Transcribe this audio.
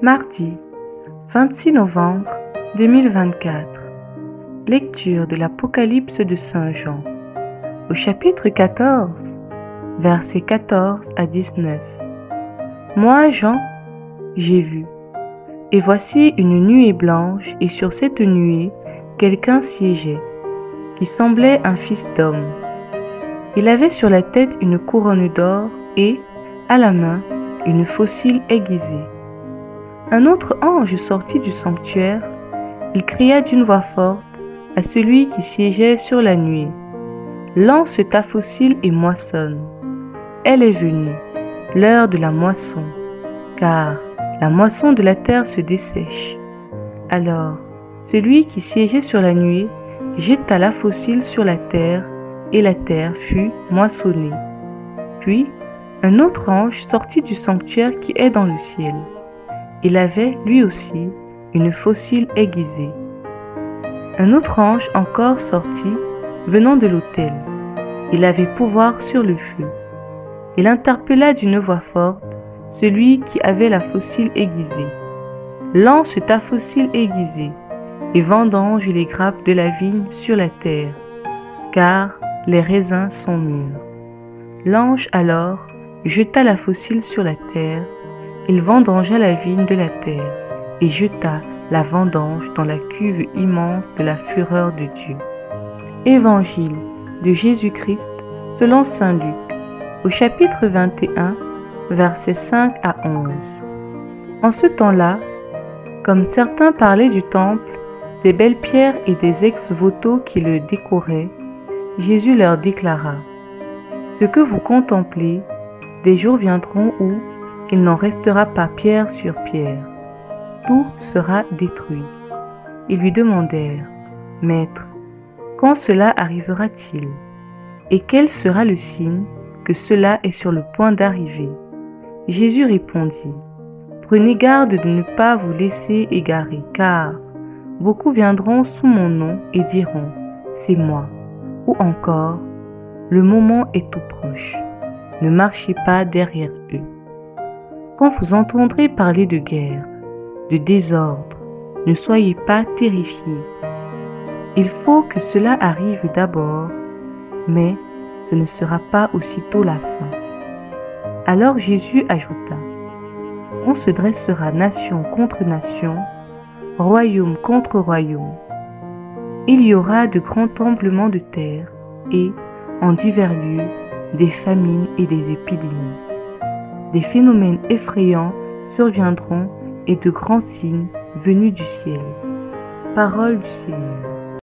Mardi 26 novembre 2024. Lecture de l'Apocalypse de Saint Jean, au chapitre 14, versets 14 à 19. Moi, Jean, j'ai vu, et voici une nuée blanche, et sur cette nuée, quelqu'un siégeait, qui semblait un fils d'homme. Il avait sur la tête une couronne d'or et, à la main, une faucille aiguisée. Un autre ange sortit du sanctuaire. Il cria d'une voix forte à celui qui siégeait sur la nuée: lance ta faucille et moissonne. Elle est venue, l'heure de la moisson, car la moisson de la terre se dessèche. Alors, celui qui siégeait sur la nuée jeta la faucille sur la terre, et la terre fut moissonnée. Puis, un autre ange sortit du sanctuaire qui est dans le ciel. Il avait, lui aussi, une faucille aiguisée. Un autre ange encore sortit, venant de l'autel. Il avait pouvoir sur le feu. Il interpella d'une voix forte celui qui avait la faucille aiguisée: lance ta faucille aiguisée, et vendange les grappes de la vigne sur la terre, car les raisins sont mûrs. L'ange alors jeta la faucille sur la terre. Il vendangea la vigne de la terre, et jeta la vendange dans la cuve immense de la fureur de Dieu. Évangile de Jésus-Christ selon saint Luc, au chapitre 21, versets 5 à 11. En ce temps-là, comme certains parlaient du temple, des belles pierres et des ex-voto qui le décoraient, Jésus leur déclara: ce que vous contemplez, des jours viendront où il n'en restera pas pierre sur pierre. Tout sera détruit. Ils lui demandèrent: Maître, quand cela arrivera-t-il? Et quel sera le signe que cela est sur le point d'arriver? Jésus répondit: Prenez garde de ne pas vous laisser égarer, car beaucoup viendront sous mon nom et diront: c'est moi. Ou encore: le moment est tout proche. Ne marchez pas derrière eux. Quand vous entendrez parler de guerre, de désordre, ne soyez pas terrifiés. Il faut que cela arrive d'abord, mais ce ne sera pas aussitôt la fin. Alors Jésus ajouta: on se dressera nation contre nation, royaume contre royaume. Il y aura de grands tremblements de terre et, en divers lieux, des famines et des épidémies. Des phénomènes effrayants surviendront et de grands signes venus du ciel. Parole du Seigneur.